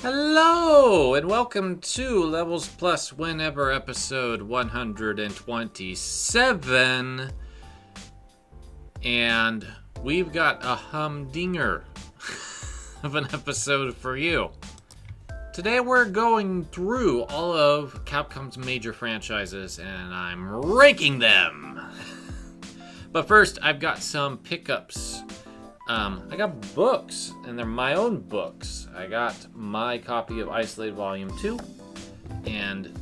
Hello, and welcome to Levels Plus Whenever episode 127. And we've got a humdinger of an episode for you. Today we're going through all of Capcom's major franchises, and I'm ranking them. But first, I've got some pickups. I got books, and they're my own books. I got my copy of Isolated Volume 2 and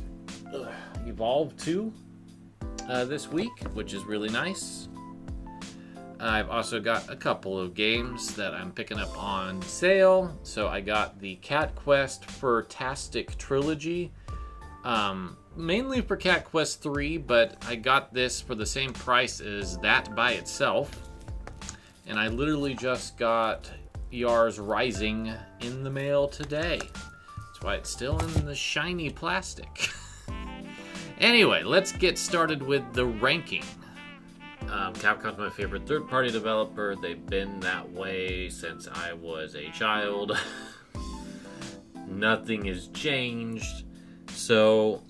Evolve 2 this week, which is really nice. I've also got a couple of games that I'm picking up on sale. So I got the Cat Quest Furtastic Trilogy, mainly for Cat Quest 3, but I got this for the same price as that by itself. And I literally just got Yars Rising in the mail today. That's why it's still in the shiny plastic. Anyway, let's get started with the ranking. Capcom's my favorite third-party developer. They've been that way since I was a child. Nothing has changed. So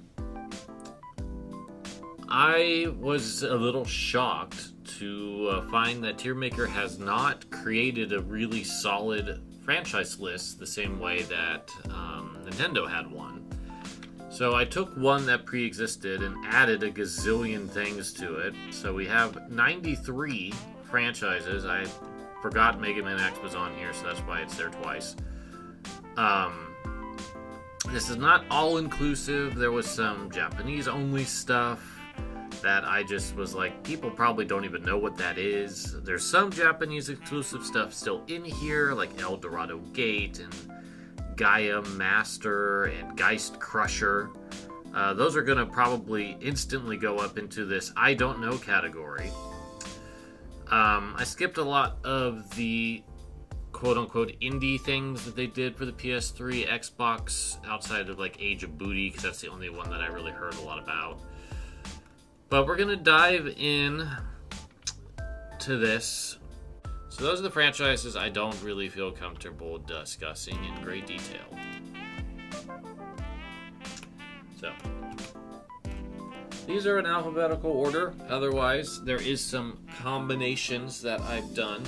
I was a little shocked to find that Tiermaker has not created a really solid franchise list the same way that Nintendo had one. So I took one that pre-existed and added a gazillion things to it. So we have 93 franchises. I forgot Mega Man X was on here, so that's why it's there twice. This is not all-inclusive. There was some Japanese-only stuff that I just was like, people probably don't even know what that is. There's some Japanese exclusive stuff still in here, like El Dorado Gate and Gaia Master and Geist Crusher. Those are going to probably instantly go up into this I don't know category. I skipped a lot of the quote-unquote indie things that they did for the PS3, Xbox, outside of like Age of Booty, because that's the only one that I really heard a lot about. But we're going to dive in to this. So those are the franchises I don't really feel comfortable discussing in great detail. So these are in alphabetical order. Otherwise, there is some combinations that I've done.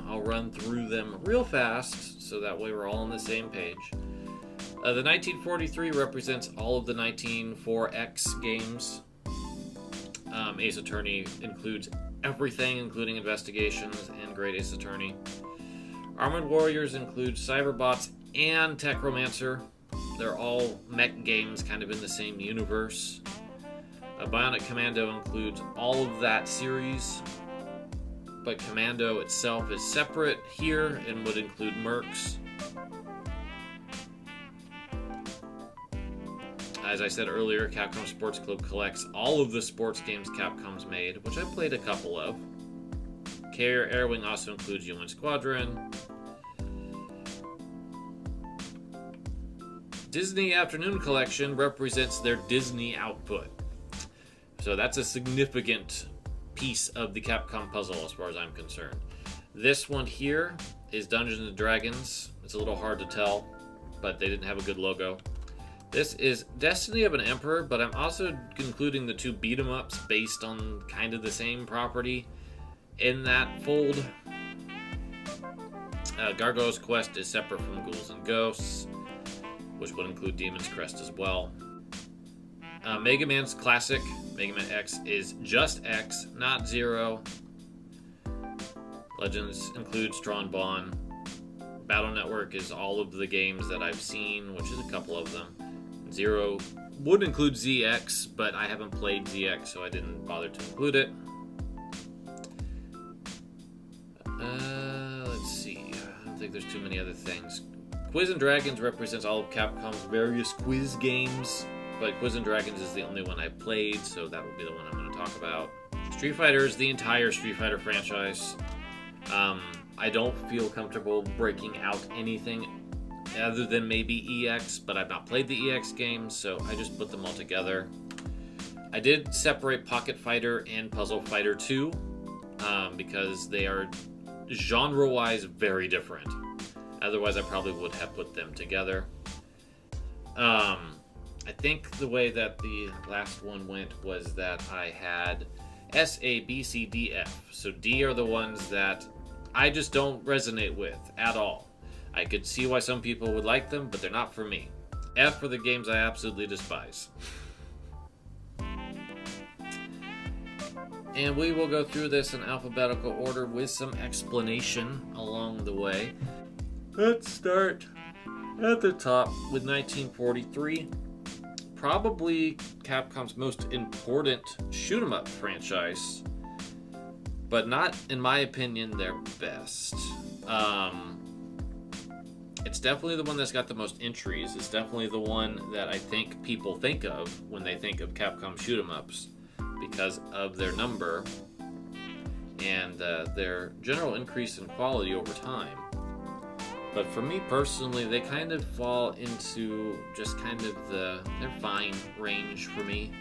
I'll run through them real fast, so that way we're all on the same page. The 1943 represents all of the 194X games. Ace Attorney includes everything, including Investigations and Great Ace Attorney. Armored Warriors includes Cyberbots and Techromancer. They're all mech games kind of in the same universe. Bionic Commando includes all of that series, but Commando itself is separate here and would include Mercs. As I said earlier, Capcom Sports Club collects all of the sports games Capcom's made, which I played a couple of. Carrier Airwing also includes UN Squadron. Disney Afternoon Collection represents their Disney output. So that's a significant piece of the Capcom puzzle as far as I'm concerned. This one here is Dungeons & Dragons. It's a little hard to tell, but they didn't have a good logo. This is Destiny of an Emperor, but I'm also including the two beat-em-ups based on kind of the same property in that fold. Gargoyle's Quest is separate from Ghouls and Ghosts, which would include Demon's Crest as well. Mega Man's Classic, Mega Man X, is just X, not 0. Legends includes Tron Bonne. Battle Network is all of the games that I've seen, which is a couple of them. 0 would include ZX, but I haven't played ZX, so I didn't bother to include it. Let's see. I don't think there's too many other things. Quiz and Dragons represents all of Capcom's various quiz games, but Quiz and Dragons is the only one I played, so that will be the one I'm going to talk about. Street Fighter is the entire Street Fighter franchise. I don't feel comfortable breaking out anything other than maybe EX, but I've not played the EX games, so I just put them all together. I did separate Pocket Fighter and Puzzle Fighter 2 because they are genre-wise very different. Otherwise, I probably would have put them together. I think the way that the last one went was that I had S, A, B, C, D, F. So D are the ones that I just don't resonate with at all. I could see why some people would like them, but they're not for me. F are the games I absolutely despise. And we will go through this in alphabetical order with some explanation along the way. Let's start at the top with 1943. Probably Capcom's most important shoot-'em-up franchise, but not, in my opinion, their best. It's definitely the one that's got the most entries. It's definitely the one that I think people think of when they think of Capcom shoot-'em-ups because of their number and their general increase in quality over time. But for me personally, they kind of fall into just kind of they're fine range for me.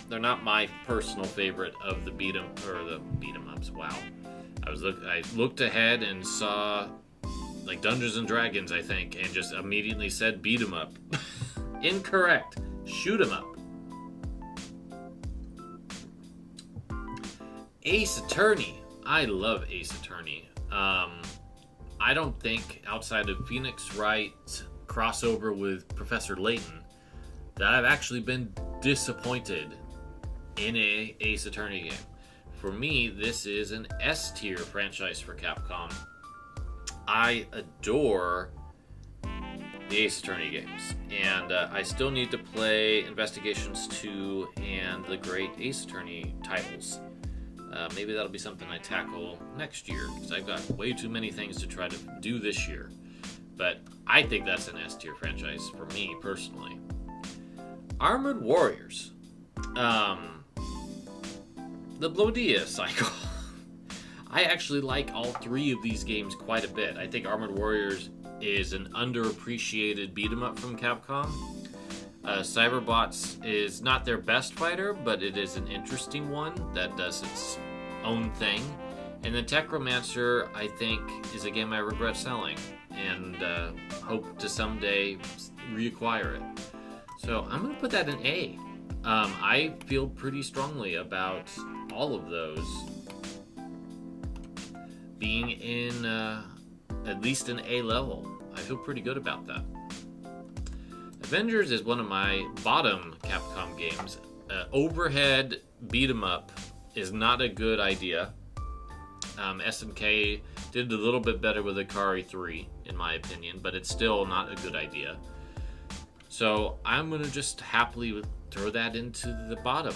They're not my personal favorite of the beat 'em ups. Wow, I looked ahead and saw like Dungeons and Dragons, I think, and just immediately said beat 'em up. Incorrect. Shoot 'em up. Ace Attorney. I love Ace Attorney. I don't think outside of Phoenix Wright's crossover with Professor Layton that I've actually been disappointed in a Ace Attorney game. For me, this is an S tier franchise for Capcom. I adore the Ace Attorney games, and I still need to play Investigations 2 and the great Ace Attorney titles. Maybe that'll be something I tackle next year, because I've got way too many things to try to do this year. But I think that's an S tier franchise for me personally. Armored Warriors. The Blodia cycle. I actually like all three of these games quite a bit. I think Armored Warriors is an underappreciated beat 'em up from Capcom. Cyberbots is not their best fighter, but it is an interesting one that does its own thing. And then Techromancer, I think, is a game I regret selling and hope to someday reacquire it. So I'm going to put that in A. I feel pretty strongly about all of those being in at least an A level. I feel pretty good about that. Avengers is one of my bottom Capcom games. Overhead beat 'em up is not a good idea. SNK did a little bit better with Ikari 3, in my opinion, but it's still not a good idea. So I'm going to just happily throw that into the bottom.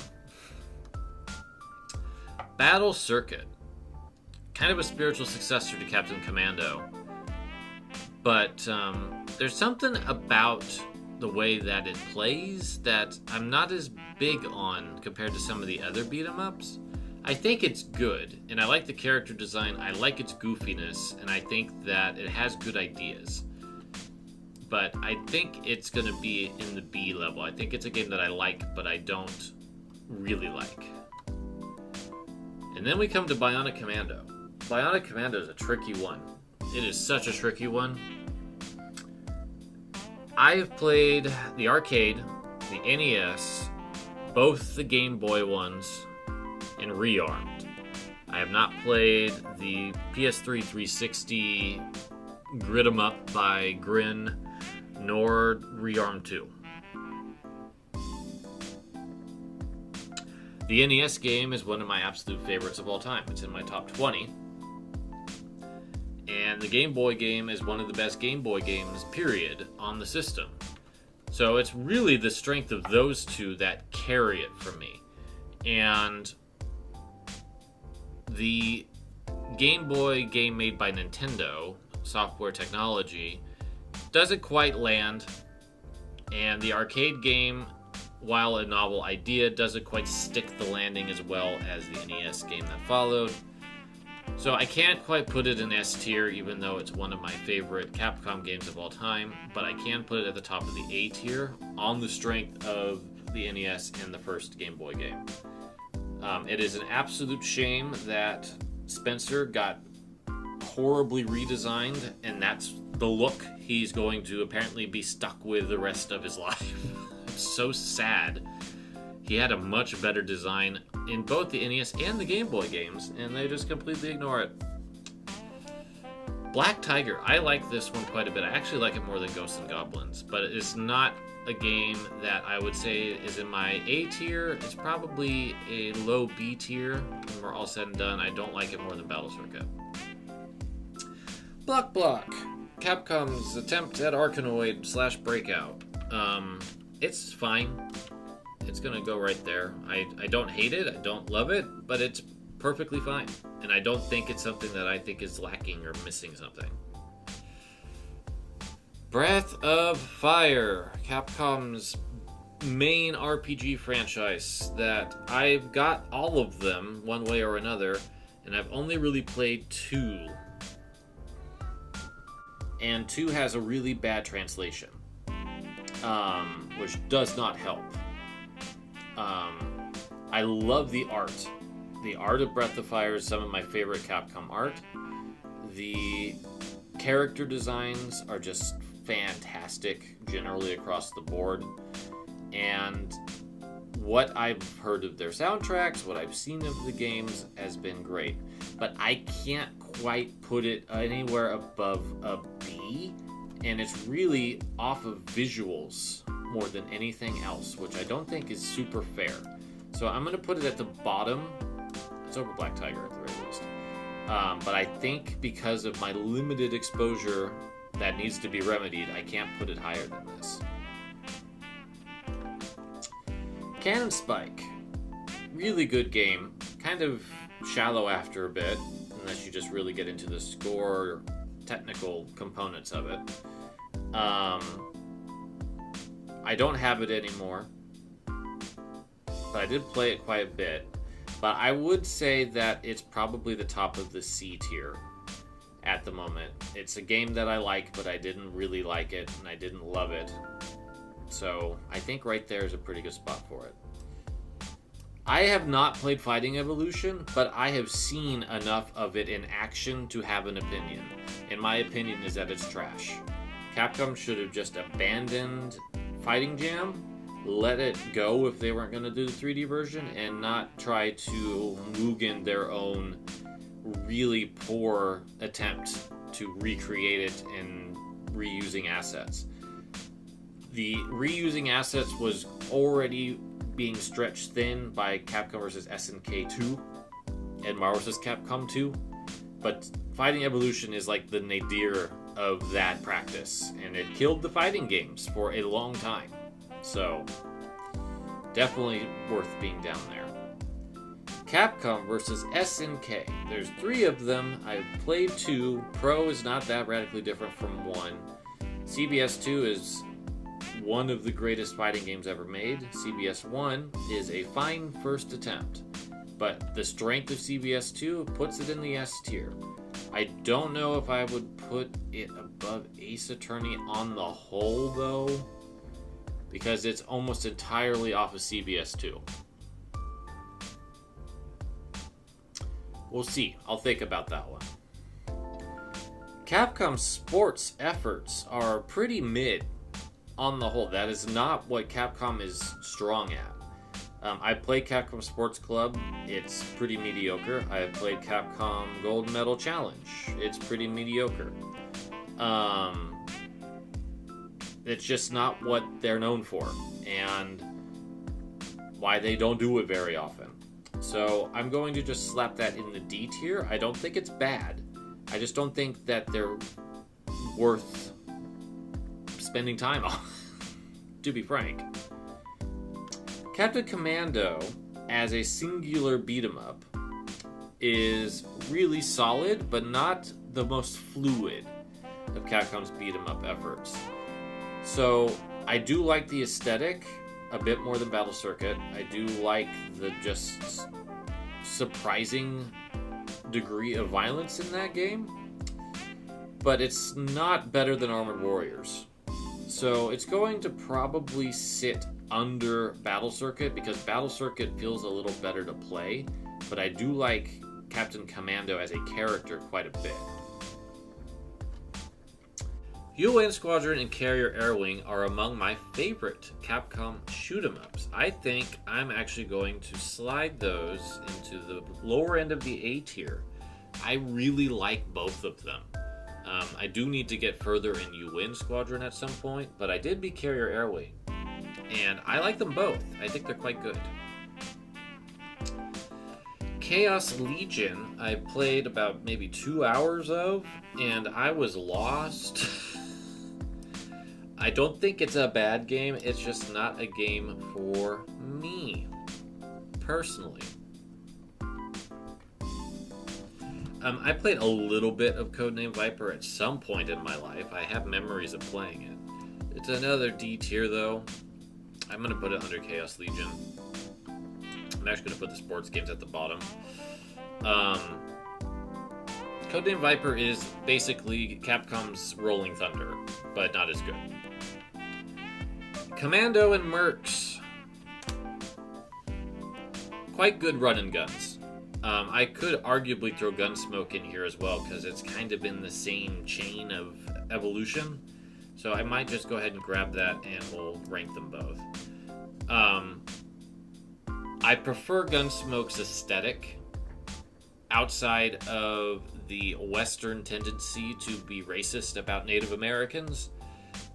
Battle Circuit. Kind of a spiritual successor to Captain Commando. But there's something about the way that it plays that I'm not as big on compared to some of the other beat 'em ups. I think it's good, and I like the character design, I like its goofiness, and I think that it has good ideas. But I think it's going to be in the B level. I think it's a game that I like, but I don't really like. And then we come to Bionic Commando. Bionic Commando is a tricky one. It is such a tricky one. I have played the arcade, the NES, both the Game Boy ones, and Rearmed. I have not played the PS3 360 Grid 'em Up by Grin, nor Rearmed 2. The NES game is one of my absolute favorites of all time. It's in my top 20. And the Game Boy game is one of the best Game Boy games, period, on the system. So it's really the strength of those two that carry it for me. And the Game Boy game made by Nintendo, Software Technology, doesn't quite land. And the arcade game, while a novel idea, doesn't quite stick the landing as well as the NES game that followed. So I can't quite put it in S tier, even though it's one of my favorite Capcom games of all time, but I can put it at the top of the A tier on the strength of the NES and the first Game Boy game. It is an absolute shame that Spencer got horribly redesigned, and that's the look he's going to apparently be stuck with the rest of his life. It's so sad. He had a much better design in both the NES and the Game Boy games, and they just completely ignore it. Black Tiger, I like this one quite a bit. I actually like it more than Ghosts and Goblins, but it's not a game that I would say is in my A tier. It's probably a low B tier when we're all said and done. I don't like it more than Battle Circuit. Block, Capcom's attempt at Arkanoid / Breakout. It's fine. It's gonna go right there. I don't hate it, I don't love it, but it's perfectly fine. And I don't think it's something that I think is lacking or missing something. Breath of Fire, Capcom's main RPG franchise that I've got all of them one way or another, and I've only really played 2. And 2 has a really bad translation, which does not help. I love the art. The art of Breath of Fire is some of my favorite Capcom art. The character designs are just fantastic generally across the board. And what I've heard of their soundtracks, what I've seen of the games has been great. But I can't quite put it anywhere above a B. And it's really off of visuals more than anything else, which I don't think is super fair. So I'm going to put it at the bottom. It's over Black Tiger at the very least. But I think because of my limited exposure that needs to be remedied, I can't put it higher than this. Cannon Spike. Really good game. Kind of shallow after a bit, unless you just really get into the score technical components of it. I don't have it anymore, but I did play it quite a bit. But I would say that it's probably the top of the C tier at the moment. It's a game that I like, but I didn't really like it, and I didn't love it. So I think right there is a pretty good spot for it. I have not played Fighting Evolution, but I have seen enough of it in action to have an opinion. And my opinion is that it's trash. Capcom should have just abandoned Fighting Jam, let it go if they weren't going to do the 3D version, and not try to Mugen their own really poor attempt to recreate it in reusing assets. The reusing assets was already being stretched thin by Capcom vs. SNK 2 and Marvel vs. Capcom 2, but Fighting Evolution is like the nadir of that practice, and it killed the fighting games for a long time. So definitely worth being down there. Capcom vs. SNK. There's 3 of them. I've played 2. Pro is not that radically different from 1. CBS 2 is one of the greatest fighting games ever made. CBS 1 is a fine first attempt, but the strength of CBS 2 puts it in the S tier. I don't know if I would put it above Ace Attorney on the whole, though, because it's almost entirely off of CBS 2. We'll see. I'll think about that one. Capcom's sports efforts are pretty mid on the whole. That is not what Capcom is strong at. I played Capcom Sports Club. It's pretty mediocre. I played Capcom Gold Medal Challenge. It's pretty mediocre. It's just not what they're known for, and why they don't do it very often. So I'm going to just slap that in the D tier. I don't think it's bad. I just don't think that they're worth spending time on, to be frank. Captain Commando, as a singular beat-em-up, is really solid, but not the most fluid of Capcom's beat-em-up efforts. So I do like the aesthetic a bit more than Battle Circuit. I do like the just surprising degree of violence in that game, but it's not better than Armored Warriors. So it's going to probably sit under Battle Circuit, because Battle Circuit feels a little better to play, but I do like Captain Commando as a character quite a bit. UN Squadron and Carrier Air Wing are among my favorite Capcom shoot-em-ups. I think I'm actually going to slide those into the lower end of the A tier. I really like both of them. I do need to get further in UN Squadron at some point, but I did beat Carrier Air Wing, and I like them both. I think they're quite good. Chaos Legion, I played about maybe 2 hours of, and I was lost. I don't think it's a bad game, it's just not a game for me, personally. I played a little bit of Codename Viper at some point in my life. I have memories of playing it. It's another D tier, though. I'm going to put it under Chaos Legion. I'm actually going to put the sports games at the bottom. Codename Viper is basically Capcom's Rolling Thunder, but not as good. Commando and Mercs. Quite good run and guns. I could arguably throw Gunsmoke in here as well, because it's kind of in the same chain of evolution. So I might just go ahead and grab that, and we'll rank them both. I prefer Gunsmoke's aesthetic, outside of the Western tendency to be racist about Native Americans,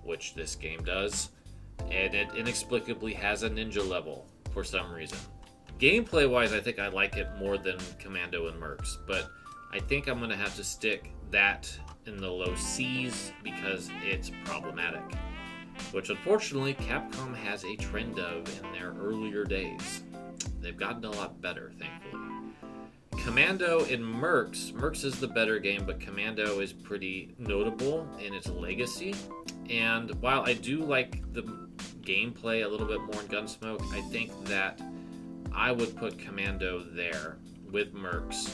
which this game does, and it inexplicably has a ninja level for some reason. Gameplay-wise, I think I like it more than Commando and Mercs, but I think I'm going to have to stick that in the low C's because it's problematic, which unfortunately Capcom has a trend of in their earlier days. They've gotten a lot better, thankfully. Commando and Mercs is the better game, but Commando is pretty notable in its legacy. And while I do like the gameplay a little bit more in Gunsmoke, I think that I would put Commando there with Mercs.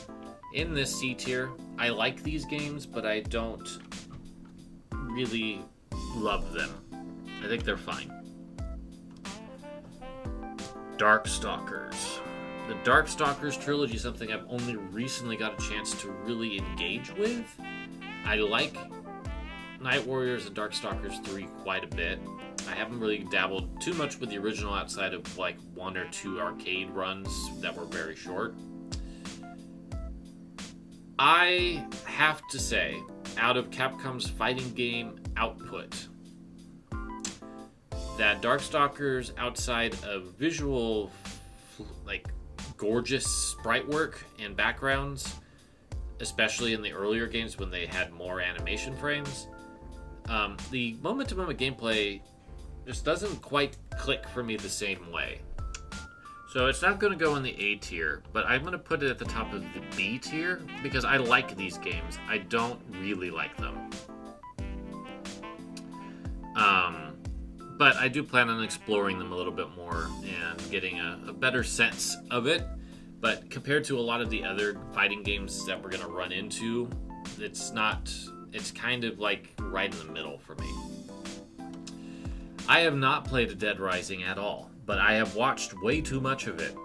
In this C tier, I like these games, but I don't really love them. I think they're fine. Darkstalkers. The Darkstalkers trilogy is something I've only recently got a chance to really engage with. I like Night Warriors and Darkstalkers 3 quite a bit. I haven't really dabbled too much with the original outside of like 1 or 2 arcade runs that were very short. I have to say, out of Capcom's fighting game output, that Darkstalkers, outside of visual, like, gorgeous sprite work and backgrounds, especially in the earlier games when they had more animation frames, the moment-to-moment gameplay just doesn't quite click for me the same way. So it's not going to go in the A tier, but I'm going to put it at the top of the B tier because I like these games. I don't really like them. But I do plan on exploring them a little bit more and getting a better sense of it. But compared to a lot of the other fighting games that we're going to run into, it's kind of like right in the middle for me. I have not played Dead Rising at all, but I have watched way too much of it.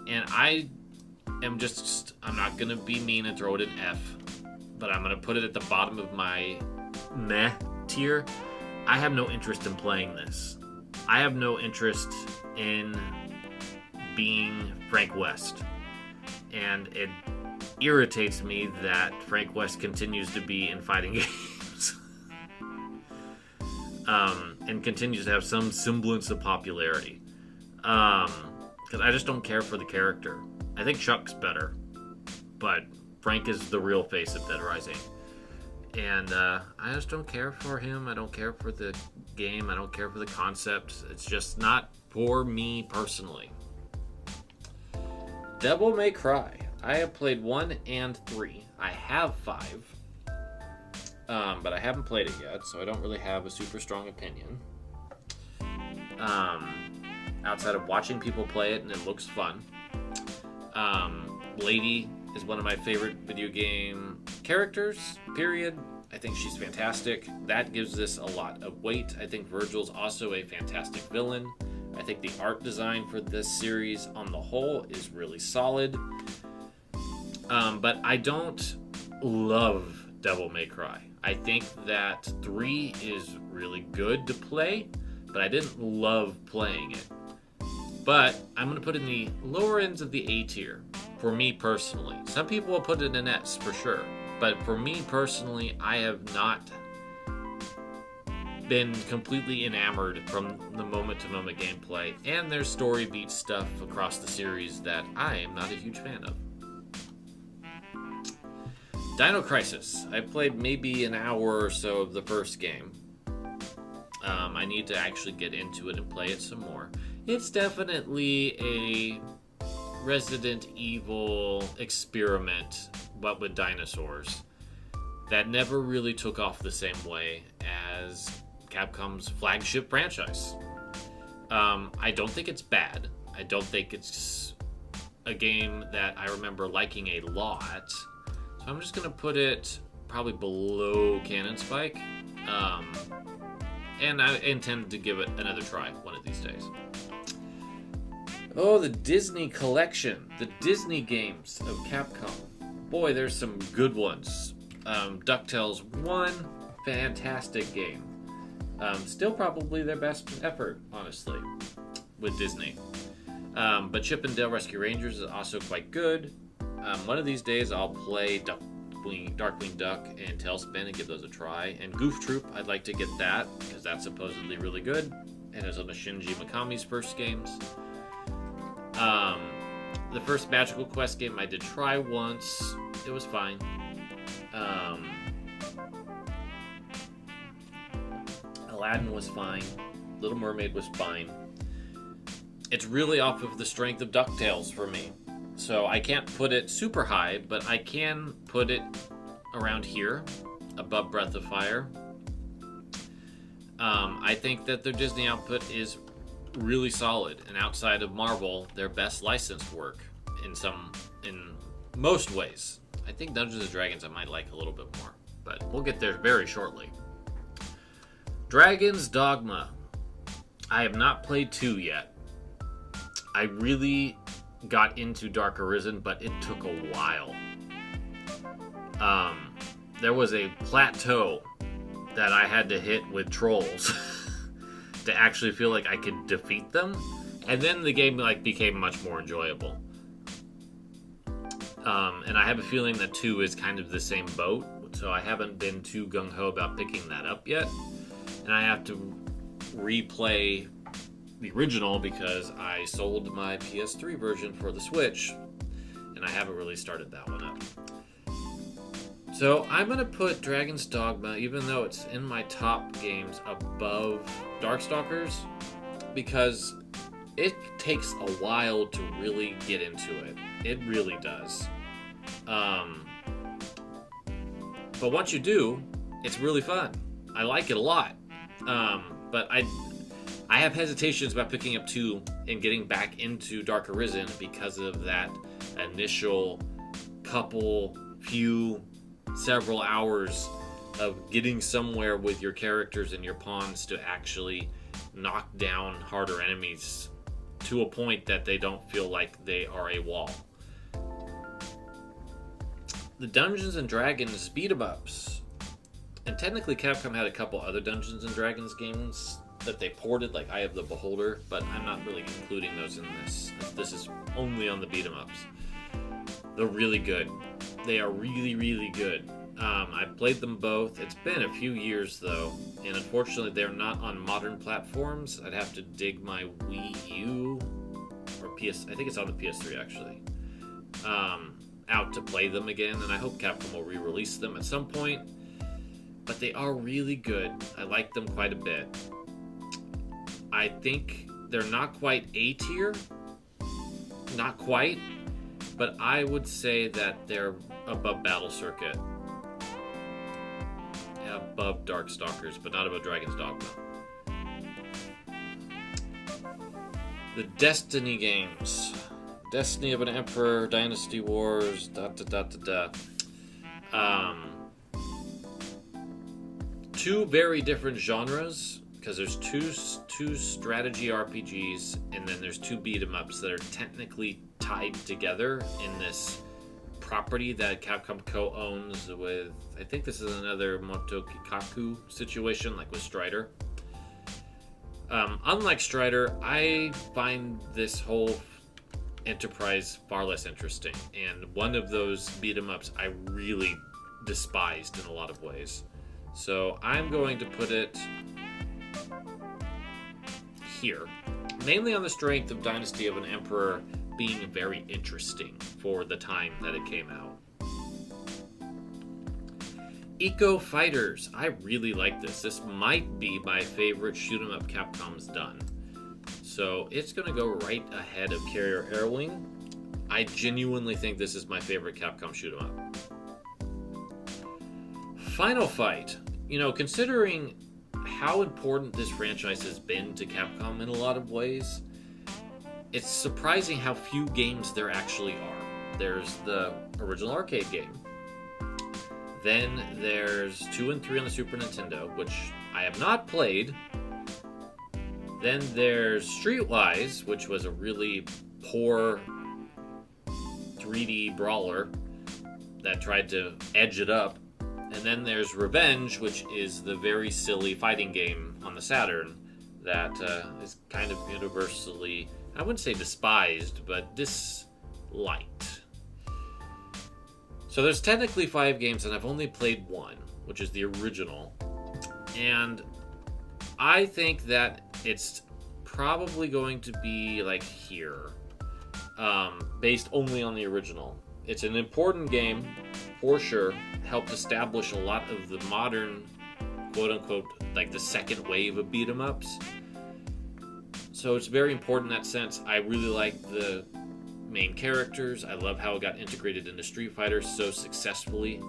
And I'm not going to be mean and throw it an F, but I'm going to put it at the bottom of my meh tier. I have no interest in playing this. I have no interest in being Frank West. And it irritates me that Frank West continues to be in fighting games. And continues to have some semblance of popularity. Because I just don't care for the character. I think Chuck's better. But Frank is the real face of Dead Rising. And I just don't care for him. I don't care for the game. I don't care for the concept. It's just not for me personally. Devil May Cry. I have played 1 and 3. I have 5. But I haven't played it yet, so I don't really have a super strong opinion. Outside of watching people play it, and it looks fun. Lady is one of my favorite video game characters, period. I think she's fantastic. That gives this a lot of weight. I think Virgil's also a fantastic villain. I think the art design for this series on the whole is really solid. But I don't love Devil May Cry. I think that 3 is really good to play, but I didn't love playing it. But I'm going to put it in the lower ends of the A tier, for me personally. Some people will put it in S, for sure. But for me personally, I have not been completely enamored from the moment-to-moment gameplay, and there's story beat stuff across the series that I am not a huge fan of. Dino Crisis. I played maybe an hour or so of the first game. I need to actually get into it and play it some more. It's definitely a Resident Evil experiment, but with dinosaurs, that never really took off the same way as Capcom's flagship franchise. I don't think it's bad. I don't think it's a game that I remember liking a lot. So I'm just going to put it probably below Cannon Spike. And I intend to give it another try one of these days. Oh, the Disney collection. The Disney games of Capcom. Boy, there's some good ones. DuckTales 1, fantastic game. Still probably their best effort, honestly, with Disney. But Chip and Dale Rescue Rangers is also quite good. One of these days I'll play Darkwing Duck and Tailspin and give those a try. And Goof Troop, I'd like to get that, because that's supposedly really good. And it's one of Shinji Mikami's first games. The first Magical Quest game I did try once. It was fine. Aladdin was fine. Little Mermaid was fine. It's really off of the strength of DuckTales for me. So I can't put it super high, but I can put it around here, above Breath of Fire. I think that their Disney output is really solid, and outside of Marvel, their best licensed work in most ways. I think Dungeons & Dragons I might like a little bit more, but we'll get there very shortly. Dragon's Dogma. I have not played 2 yet. I really got into Dark Arisen, but it took a while. There was a plateau that I had to hit with trolls to actually feel like I could defeat them, and then the game became much more enjoyable. And I have a feeling that 2 is kind of the same boat, so I haven't been too gung-ho about picking that up yet. And I have to replay the original because I sold my PS3 version for the Switch, and I haven't really started that one up. So I'm going to put Dragon's Dogma, even though it's in my top games, above Darkstalkers, because it takes a while to really get into it. It really does. But once you do, it's really fun. I like it a lot. But I have hesitations about picking up 2 and getting back into Dark Arisen because of that initial several hours of getting somewhere with your characters and your pawns to actually knock down harder enemies to a point that they don't feel like they are a wall. The Dungeons & Dragons beat-em-ups. And technically Capcom had a couple other Dungeons & Dragons games that they ported, like Eye of the Beholder, but I'm not really including those in this. This is only on the beat-em-ups. They're really good. They are really, really good. I've played them both. It's been a few years, though, and unfortunately they're not on modern platforms. I'd have to dig my Wii U, or I think it's on the PS3, actually, out to play them again, and I hope Capcom will re-release them at some point. But they are really good. I like them quite a bit. I think they're not quite A tier. Not quite. But I would say that they're above Battle Circuit. Above Darkstalkers, but not above Dragon's Dogma. The Destiny games. Destiny of an Emperor, Dynasty Wars, two very different genres, because there's two strategy RPGs, and then there's 2 beat-em-ups that are technically tied together in this property that Capcom co-owns with, I think this is another Motokikaku situation, like with Strider. Unlike Strider, I find this whole enterprise far less interesting, and one of those beat-em-ups I really despised in a lot of ways. So I'm going to put it here, mainly on the strength of Dynasty of an Emperor being very interesting for the time that it came out. Eco Fighters. I really like this. This might be my favorite shoot-'em-up Capcom's done. So it's going to go right ahead of Carrier Airwing. I genuinely think this is my favorite Capcom shoot-'em-up. Final Fight. You know, considering how important this franchise has been to Capcom in a lot of ways, it's surprising how few games there actually are. There's the original arcade game. Then there's 2 and 3 on the Super Nintendo, which I have not played. Then there's Streetwise, which was a really poor 3D brawler that tried to edge it up. And then there's Revenge, which is the very silly fighting game on the Saturn that is kind of universally, I wouldn't say despised, but disliked. So there's technically 5 games, and I've only played 1, which is the original. And I think that it's probably going to be like here, based only on the original. It's an important game, for sure. Helped establish a lot of the modern, quote-unquote, like the second wave of beat-em-ups. So it's very important in that sense. I really like the main characters. I love how it got integrated into Street Fighter so successfully.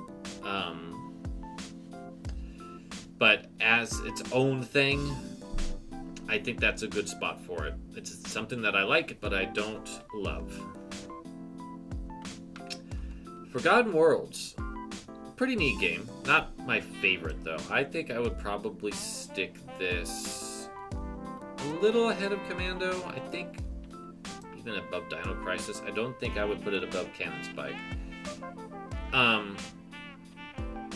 But as its own thing, I think that's a good spot for it. It's something that I like, but I don't love. Forgotten Worlds. Pretty neat game. Not my favorite, though. I think I would probably stick this a little ahead of Commando. I think even above Dino Crisis. I don't think I would put it above Cannon Spike.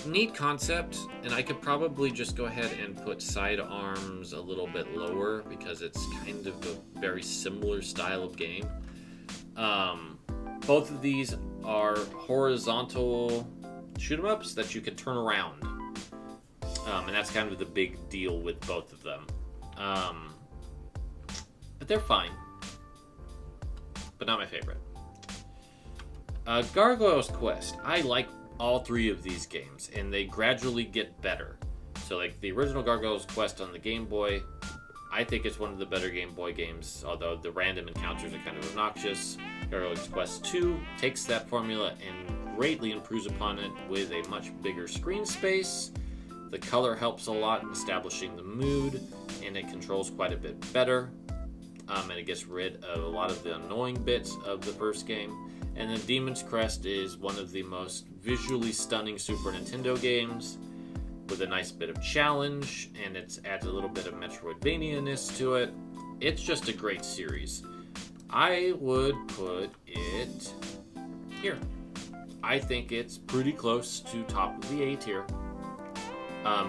Neat concept, and I could probably just go ahead and put Sidearms a little bit lower because it's kind of a very similar style of game. Both of these are horizontal shoot-'em-ups that you can turn around. And that's kind of the big deal with both of them. But they're fine. But not my favorite. Gargoyle's Quest. I like all 3 of these games, and they gradually get better. So like the original Gargoyle's Quest on the Game Boy, I think it's one of the better Game Boy games, although the random encounters are kind of obnoxious. Gargoyle's Quest 2 takes that formula and greatly improves upon it with a much bigger screen space. The color helps a lot in establishing the mood, and it controls quite a bit better. And it gets rid of a lot of the annoying bits of the first game. And then Demon's Crest is one of the most visually stunning Super Nintendo games, with a nice bit of challenge, and it adds a little bit of Metroidvania-ness to it. It's just a great series. I would put it here. I think it's pretty close to top of the A tier,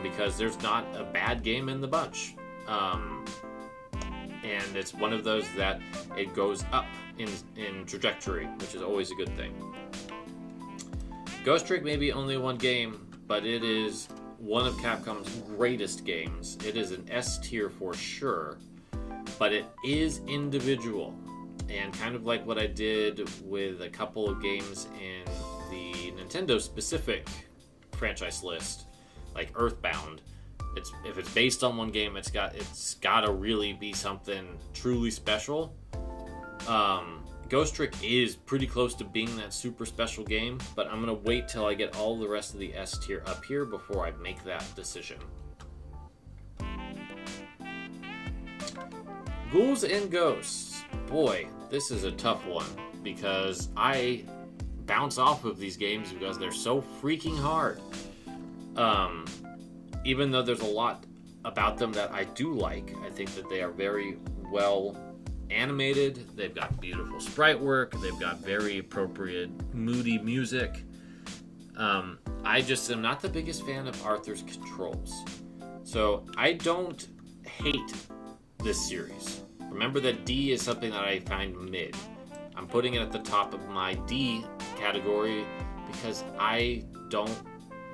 because there's not a bad game in the bunch. And it's one of those that it goes up in trajectory, which is always a good thing. Ghost Trick may be only 1 game, but it is one of Capcom's greatest games. It is an S tier for sure, but it is individual. And kind of like what I did with a couple of games in the Nintendo-specific franchise list, like Earthbound. If it's based on 1 game, it's got to really be something truly special. Ghost Trick is pretty close to being that super special game, but I'm gonna wait till I get all the rest of the S tier up here before I make that decision. Ghouls and Ghosts. Boy, this is a tough one because I bounce off of these games because they're so freaking hard. Even though there's a lot about them that I do like, I think that they are very well animated, they've got beautiful sprite work, they've got very appropriate moody music. I just am not the biggest fan of Arthur's controls. So I don't hate this series. Remember that D is something that I find mid. I'm putting it at the top of my D category because I don't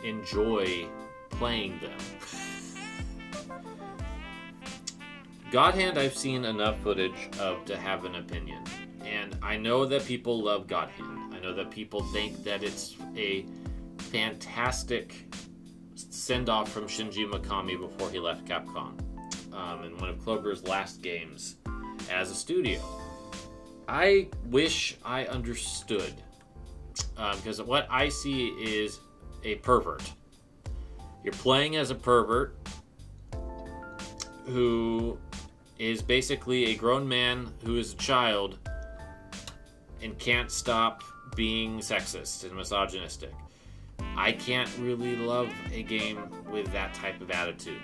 enjoy playing them. God Hand I've seen enough footage of to have an opinion. And I know that people love God Hand. I know that people think that it's a fantastic send-off from Shinji Mikami before he left Capcom. In one of Clover's last games as a studio. I wish I understood. Because what I see is a pervert. You're playing as a pervert who is basically a grown man who is a child and can't stop being sexist and misogynistic. I can't really love a game with that type of attitude.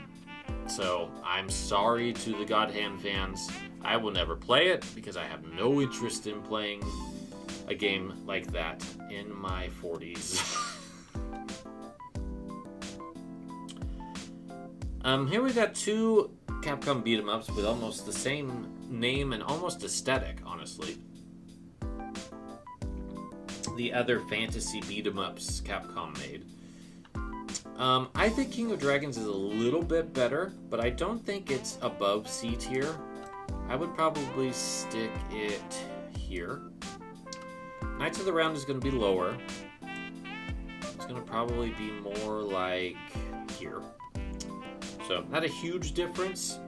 So I'm sorry to the God Hand fans. I will never play it because I have no interest in playing a game like that in my 40s. Here we got two Capcom beat-em-ups with almost the same name and almost aesthetic, honestly. The other fantasy beat-em-ups Capcom made. I think King of Dragons is a little bit better, but I don't think it's above C tier. I would probably stick it here. Knights of the Round is going to be lower. It's going to probably be more like here. So, not a huge difference,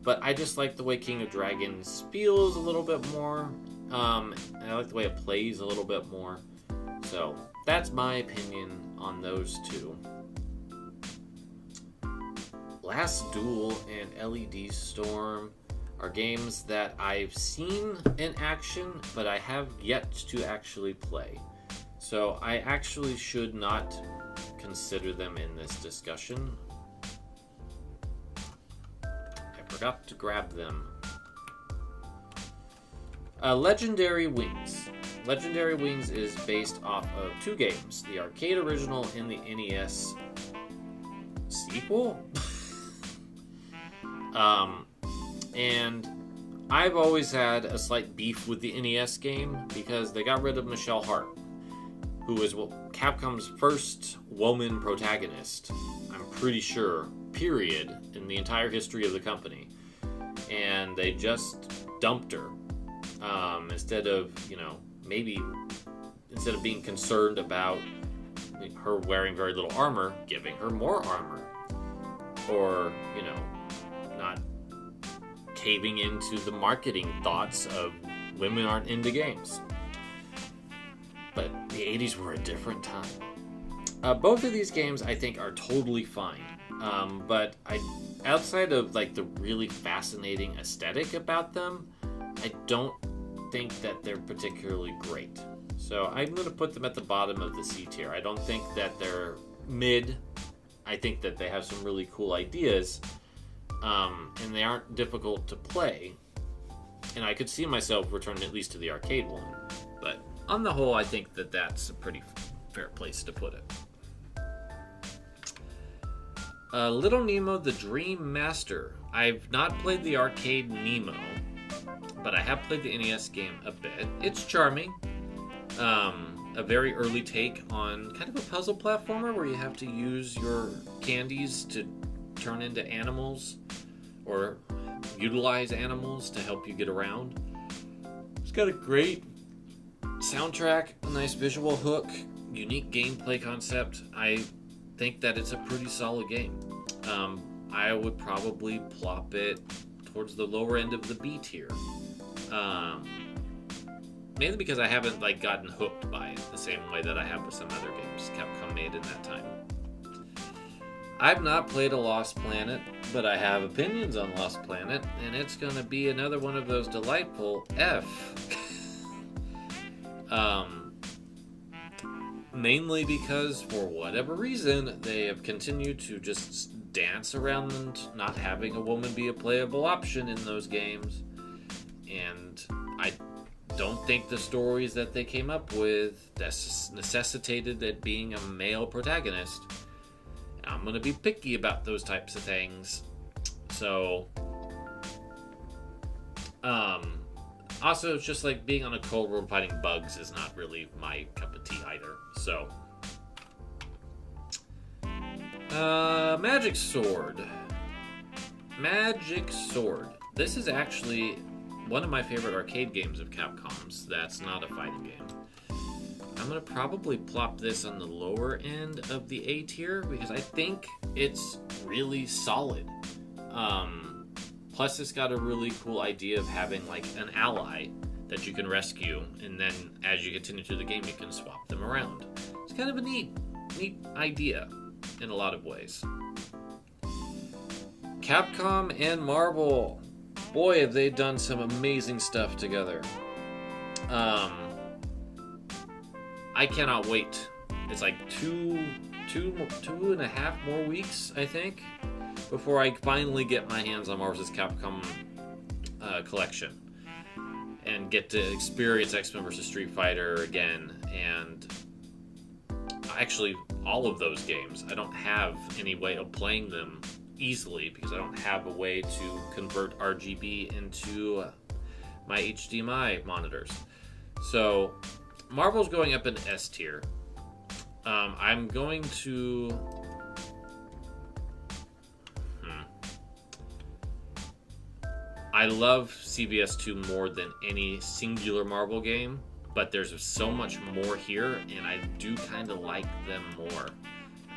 but I just like the way King of Dragons feels a little bit more. And I like the way it plays a little bit more. So, that's my opinion on those two. Last Duel and LED Storm are games that I've seen in action, but I have yet to actually play. So I actually should not consider them in this discussion. I forgot to grab them. Legendary Wings. Legendary Wings is based off of two games, the arcade original and the NES sequel. And I've always had a slight beef with the NES game because they got rid of Michelle Hart, who was Capcom's first woman protagonist, I'm pretty sure, period, in the entire history of the company. And they just dumped her. Instead of, maybe instead of being concerned about her wearing very little armor, giving her more armor. Or, not caving into the marketing thoughts of women aren't into games. But the 80s were a different time. Both of these games I think are totally fine. But outside of the really fascinating aesthetic about them, I don't think that they're particularly great. So I'm going to put them at the bottom of the C tier. I don't think that they're mid. I think that they have some really cool ideas. And they aren't difficult to play. And I could see myself returning at least to the arcade one. But on the whole, I think that that's a pretty fair place to put it. Little Nemo, the Dream Master. I've not played the arcade Nemo, but I have played the NES game a bit. It's charming. A very early take on kind of a puzzle platformer where you have to use your candies to turn into animals or utilize animals to help you get around. It's got a great soundtrack, a nice visual hook, unique gameplay concept. I think that it's a pretty solid game. I would probably plop it towards the lower end of the B tier. Mainly because I haven't gotten hooked by it the same way that I have with some other games Capcom made in that time. I've not played a Lost Planet, but I have opinions on Lost Planet, and it's going to be another one of those delightful F. Mainly because, for whatever reason, they have continued to just dance around not having a woman be a playable option in those games. and I don't think the stories that they came up with necessitated it being a male protagonist. I'm going to be picky about those types of things. So, also, it's just like being on a cold world fighting bugs is not really my cup of tea either. So, Magic Sword. Magic Sword. This is actually one of my favorite arcade games of Capcom's that's not a fighting game. I'm going to probably plop this on the lower end of the A tier because I think it's really solid. Plus, it's got a really cool idea of having like an ally that you can rescue, and then as you continue through the game, you can swap them around. It's kind of a neat idea in a lot of ways. Capcom and Marvel. Boy, have they done some amazing stuff together. I cannot wait. It's like two and a half more weeks, I think, before I finally get my hands on Marvel's Capcom collection and get to experience X-Men vs. Street Fighter again. And actually, all of those games, I don't have any way of playing them easily because I don't have a way to convert RGB into my HDMI monitors. So Marvel's going up in S tier. I'm going to I love CVS 2 more than any singular Marvel game, but there's so much more here, and I do kind of like them more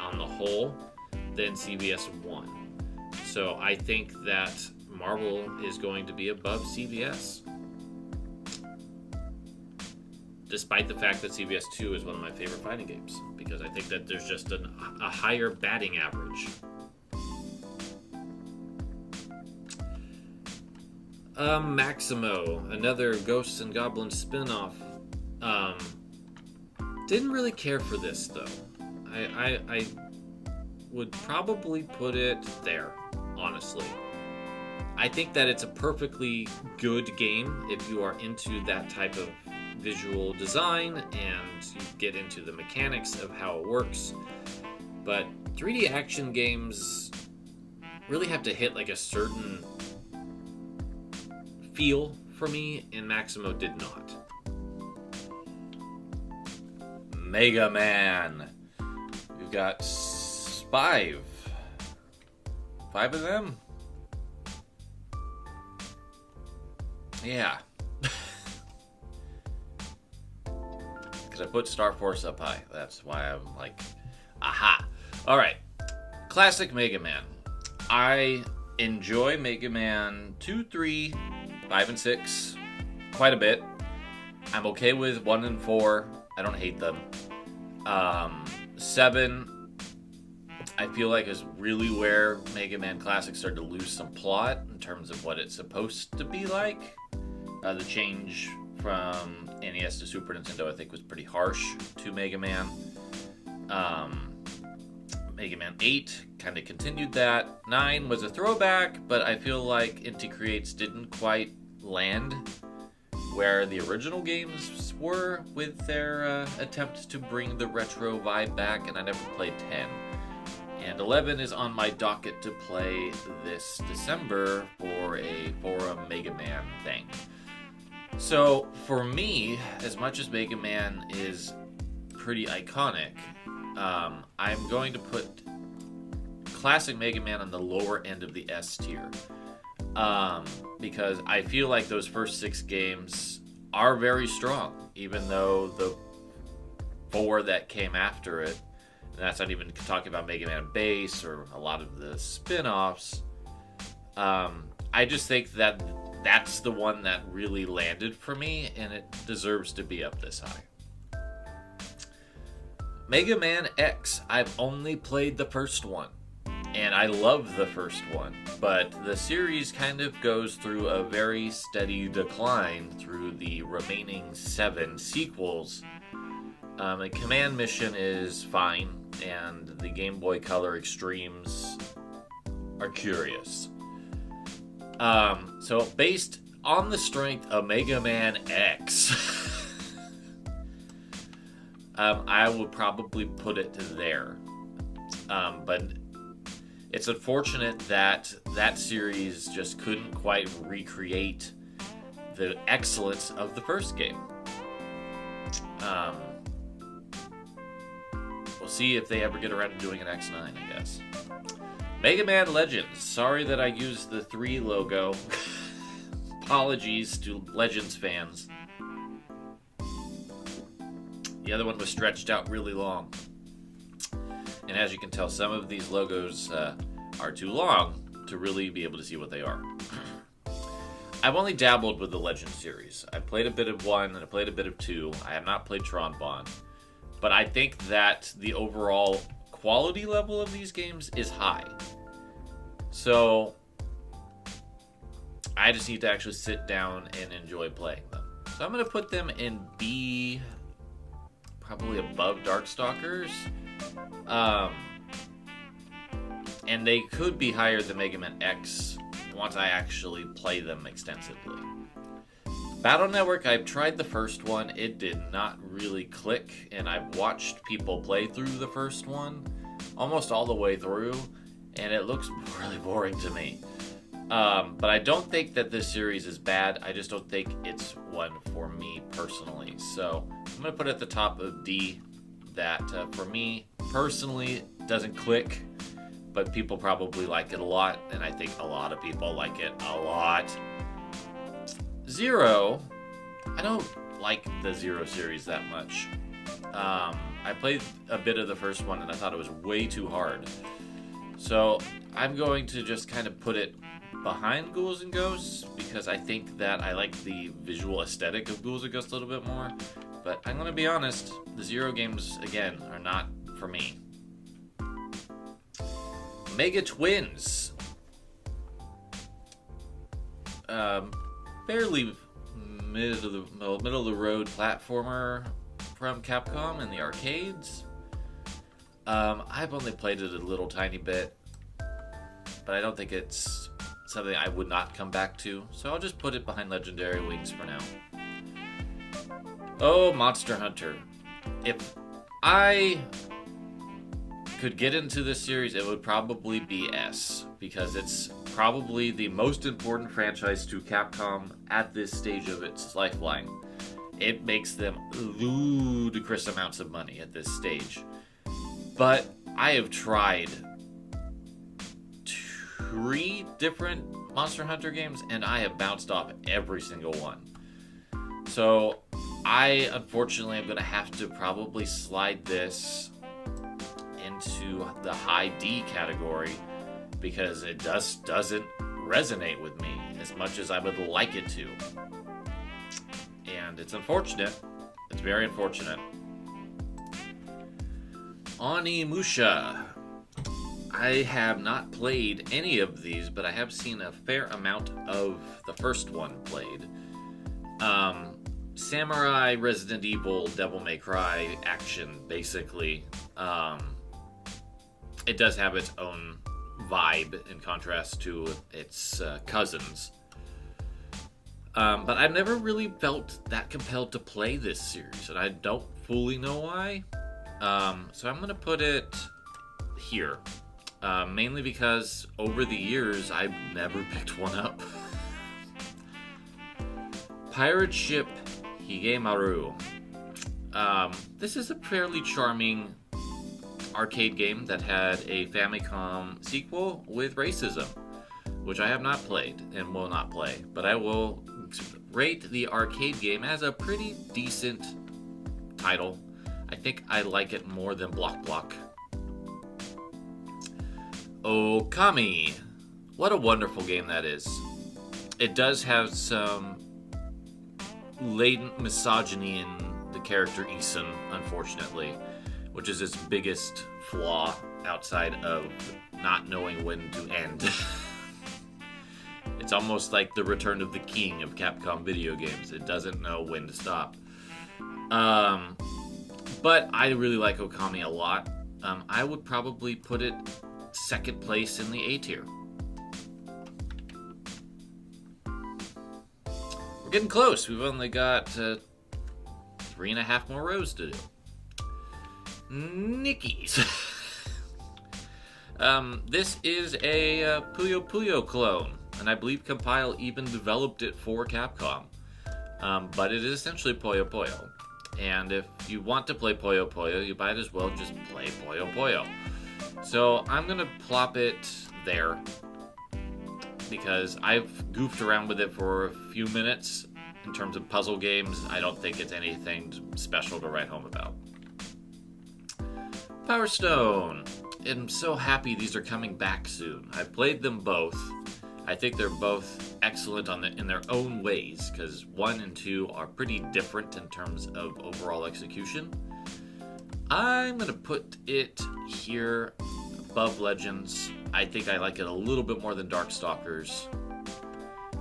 on the whole than CVS 1. So I think that Marvel is going to be above CVS. Despite the fact that CVS 2 is one of my favorite fighting games, because I think that there's just a higher batting average. Maximo, another Ghosts and Goblins spin-off. Didn't really care for this, though. I would probably put it there, honestly. I think that it's a perfectly good game if you are into that type of visual design and you get into the mechanics of how it works. But 3D action games really have to hit like a certain feel for me, and Maximo did not. Mega Man. We've got five of them. Yeah. Because I put Star Force up high. That's why I'm like, aha. Alright. Classic Mega Man. I enjoy Mega Man 2, 3, 5, and 6 quite a bit. I'm okay with 1 and 4. I don't hate them. 7, I feel like is really where Mega Man Classic started to lose some plot in terms of what it's supposed to be like. The change from NES to Super Nintendo, I think, was pretty harsh to Mega Man. Mega Man 8 kind of continued that. 9 was a throwback, but I feel like Inti Creates didn't quite land where the original games were with their attempts to bring the retro vibe back, and I never played 10. And 11 is on my docket to play this December for a Forum Mega Man thing. So, for me, as much as Mega Man is pretty iconic, I'm going to put Classic Mega Man on the lower end of the S tier. Because I feel like those first 6 games are very strong, even though the 4 that came after it, and that's not even talking about Mega Man Base or a lot of the spin-offs, I just think that that's the one that really landed for me, and it deserves to be up this high. Mega Man X, I've only played the first one, and I love the first one, but the series kind of goes through a very steady decline through the remaining 7 sequels. A Command Mission is fine, and the Game Boy Color Extremes are curious. So based on the strength of Mega Man X, I would probably put it there. But it's unfortunate that that series just couldn't quite recreate the excellence of the first game. We'll see if they ever get around to doing an X9, I guess. Mega Man Legends. Sorry that I used the 3 logo. Apologies to Legends fans. The other one was stretched out really long. And as you can tell, some of these logos are too long to really be able to see what they are. I've only dabbled with the Legend series. I played a bit of 1 and I played a bit of 2. I have not played Tron Bond. But I think that the overall quality level of these games is high. So I just need to actually sit down and enjoy playing them. So I'm going to put them in B, probably above Darkstalkers. And they could be higher than Mega Man X once I actually play them extensively. Battle Network, I've tried the first one. It did not really click, and I've watched people play through the first one almost all the way through, and it looks really boring to me. But I don't think that this series is bad. I just don't think it's one for me personally. So I'm going to put it at the top of D. That for me personally doesn't click, but people probably like it a lot, and I think a lot of people like it a lot. Zero, I don't like the Zero series that much. I played a bit of the first one and I thought it was way too hard. So I'm going to just kind of put it behind Ghouls and Ghosts because I think that I like the visual aesthetic of Ghouls and Ghosts a little bit more. But I'm going to be honest, the Zero games, again, are not for me. Mega Twins. Fairly middle of the road platformer from Capcom in the arcades. I've only played it a little tiny bit, but I don't think it's something I would not come back to, so I'll just put it behind Legendary Wings for now. Oh, Monster Hunter. If I could get into this series, it would probably be S, because it's probably the most important franchise to Capcom at this stage of its lifeline. It makes them ludicrous amounts of money at this stage. But I have tried 3 different Monster Hunter games, and I have bounced off every single one. So I, unfortunately, am going to have to probably slide this into the high D category because it just doesn't resonate with me as much as I would like it to. And it's unfortunate. It's very unfortunate. Onimusha. I have not played any of these, but I have seen a fair amount of the first one played. Samurai, Resident Evil, Devil May Cry action, basically. It does have its own vibe in contrast to its cousins. But I've never really felt that compelled to play this series, and I don't fully know why. So I'm going to put it here. Mainly because over the years, I've never picked one up. Pirate Ship Higemaru. This is a fairly charming arcade game that had a Famicom sequel with racism, which I have not played and will not play, but I will rate the arcade game as a pretty decent title. I think I like it more than Block Block. Okami. What a wonderful game that is. It does have some latent misogyny in the character Isun, unfortunately, which is its biggest flaw outside of not knowing when to end. It's almost like the Return of the King of Capcom video games. It doesn't know when to stop. But I really like Okami a lot. I would probably put it second place in the A tier. getting close. We've only got 3.5 more rows to do. Nickies. This is a Puyo Puyo clone, and I believe Compile even developed it for Capcom. But it is essentially Puyo Puyo. And if you want to play Puyo Puyo, you might as well just play Puyo Puyo. So I'm going to plop it there, because I've goofed around with it for a few minutes. In terms of puzzle games, I don't think it's anything special to write home about. Power Stone. I'm so happy these are coming back soon. I've played them both. I think they're both excellent in their own ways, because 1 and 2 are pretty different in terms of overall execution. I'm going to put it here above Legends. I think I like it a little bit more than Darkstalkers,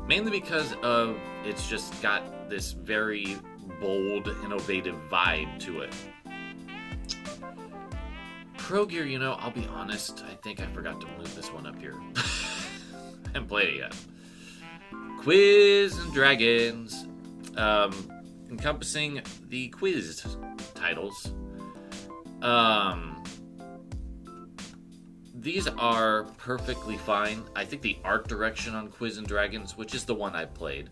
mainly because of it's just got this very bold, innovative vibe to it. Pro Gear, you know, I'll be honest, I think I forgot to move this one up here. I haven't played it yet. Quiz and Dragons, encompassing the quiz titles. These are perfectly fine. I think the art direction on Quiz and Dragons, which is the one I played,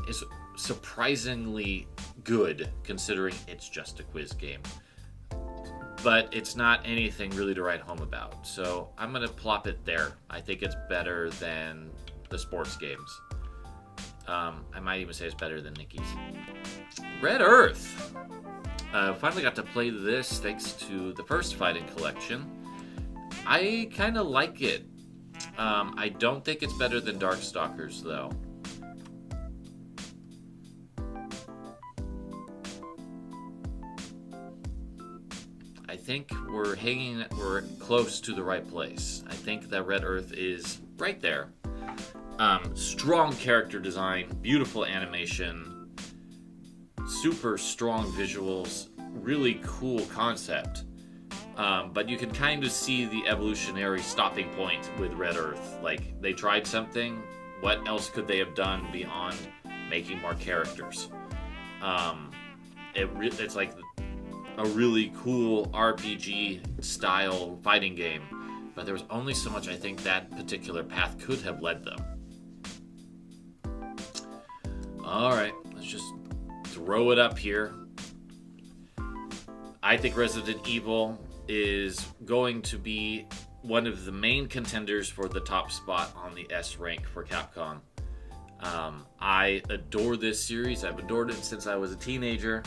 is surprisingly good considering it's just a quiz game. But it's not anything really to write home about. So I'm going to plop it there. I think it's better than the sports games. I might even say it's better than Nickies. Red Earth. Finally got to play this thanks to the first Fighting Collection. I kind of like it. I don't think it's better than Darkstalkers, though. I think we're close to the right place. I think that Red Earth is right there. Strong character design, beautiful animation, super strong visuals, really cool concept. But you can kind of see the evolutionary stopping point with Red Earth. Like, they tried something, what else could they have done beyond making more characters? It's like a really cool RPG style fighting game, but there was only so much I think that particular path could have led them. Alright, let's just throw it up here. I think Resident Evil is going to be one of the main contenders for the top spot on the S rank for Capcom. I adore this series. I've adored it since I was a teenager,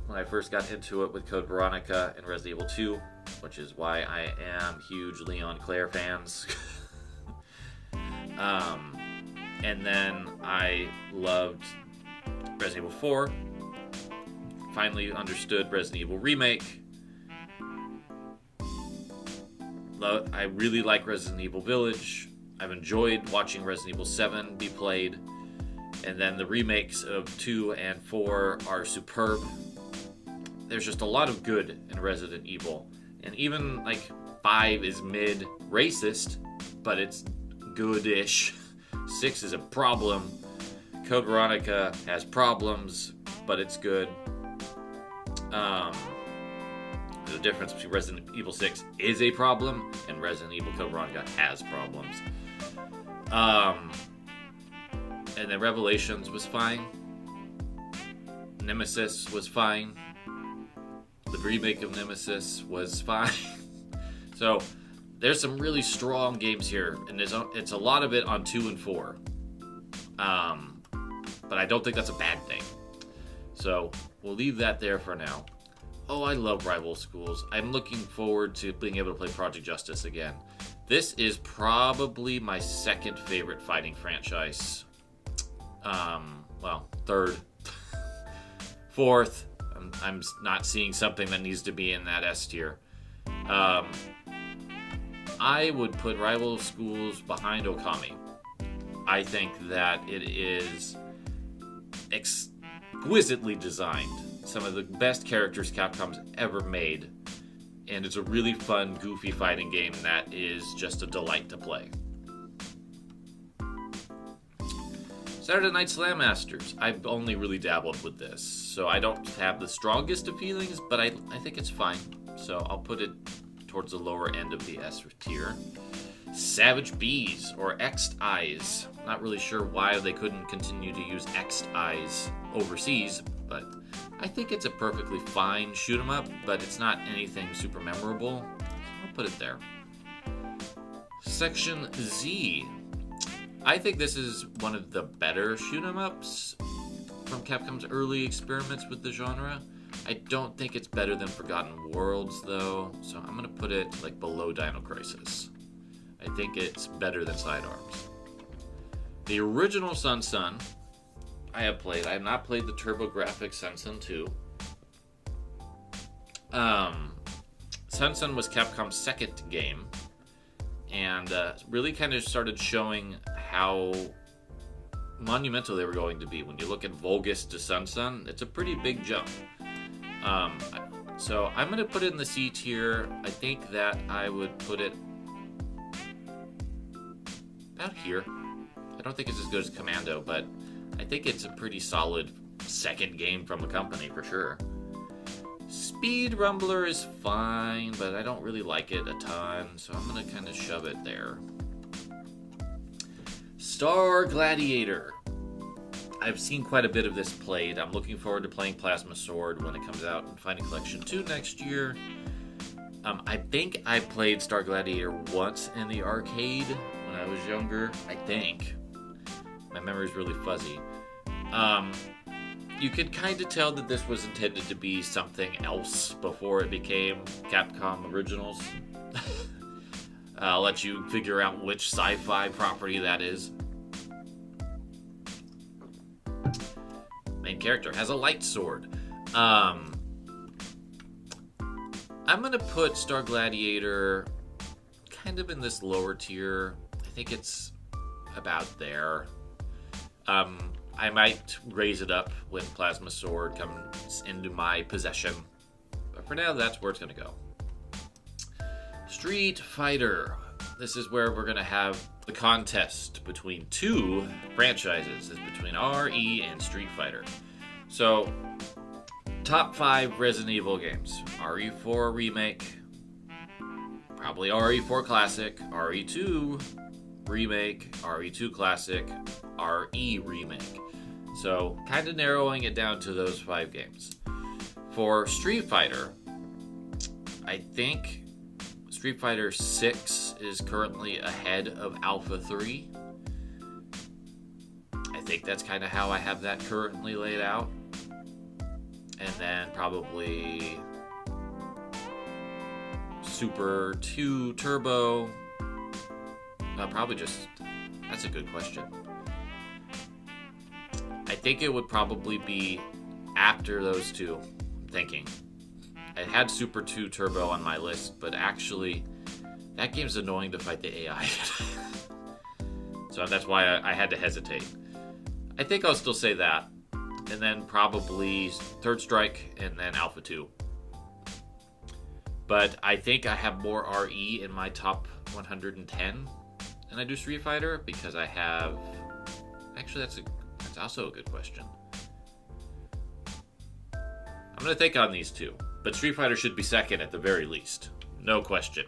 when I first got into it with Code Veronica and Resident Evil 2, which is why I am huge Leon Claire fans. And then I loved Resident Evil 4. Finally understood Resident Evil Remake. I really like Resident Evil Village. I've enjoyed watching Resident Evil 7 be played. And then the remakes of 2 and 4 are superb. There's just a lot of good in Resident Evil. And even, like, 5 is mid-racist, but it's good-ish. 6 is a problem. Code Veronica has problems, but it's good. The difference between Resident Evil 6 is a problem, and Resident Evil Code Veronica has problems. And then Revelations was fine. Nemesis was fine. The remake of Nemesis was fine. So there's some really strong games here, and it's a lot of it on 2 and 4. But I don't think that's a bad thing. So we'll leave that there for now. Oh, I love Rival Schools. I'm looking forward to being able to play Project Justice again. This is probably my second favorite fighting franchise. Well, third. Fourth, I'm not seeing something that needs to be in that S tier. I would put Rival Schools behind Okami. I think that it is exquisitely designed. Some of the best characters Capcom's ever made. And it's a really fun, goofy fighting game that is just a delight to play. Saturday Night Slam Masters. I've only really dabbled with this, so I don't have the strongest of feelings, but I think it's fine. So I'll put it towards the lower end of the S tier. Savage Bees, or X'd Eyes. Not really sure why they couldn't continue to use X'd Eyes overseas, but I think it's a perfectly fine shoot 'em up, but it's not anything super memorable. So I'll put it there. Section Z. I think this is one of the better shoot 'em ups from Capcom's early experiments with the genre. I don't think it's better than Forgotten Worlds, though, so I'm going to put it like below Dino Crisis. I think it's better than Sidearms. The original Sun I have played. I have not played the TurboGrafx Sun 2. Sun was Capcom's second game, and really kind of started showing how monumental they were going to be. When you look at Volgus to Sun, it's a pretty big jump. So I'm going to put it in the C tier. I think that I would put it about here. I don't think it's as good as Commando, but I think it's a pretty solid second game from the company for sure. Speed Rumbler is fine, but I don't really like it a ton, so I'm going to kind of shove it there. Star Gladiator. I've seen quite a bit of this played. I'm looking forward to playing Plasma Sword when it comes out in Fighting Collection 2 next year. I think I played Star Gladiator once in the arcade when I was younger. I think. My memory's really fuzzy. You could kind of tell that this was intended to be something else before it became Capcom Originals. I'll let you figure out which sci-fi property that is. Main character has a light sword. I'm gonna put Star Gladiator kind of in this lower tier. I think it's about there. I might raise it up when Plasma Sword comes into my possession. But for now, that's where it's gonna go. Street Fighter. This is where we're going to have the contest between two franchises. It's between RE and Street Fighter. So, top 5 Resident Evil games. RE4 Remake, probably RE4 Classic, RE2 Remake, RE2 Classic, RE Remake. So, kind of narrowing it down to those 5 games. For Street Fighter, I think Street Fighter 6 is currently ahead of Alpha 3. I think that's kind of how I have that currently laid out. And then probably Super 2 Turbo. Probably just, that's a good question. I think it would probably be after those two, I'm thinking. I had Super 2 Turbo on my list, but actually, that game's annoying to fight the AI. So that's why I had to hesitate. I think I'll still say that. And then probably Third Strike, and then Alpha 2. But I think I have more RE in my top 110 than I do Street Fighter, because I have... Actually, that's also a good question. I'm going to think on these two. But Street Fighter should be second at the very least. No question.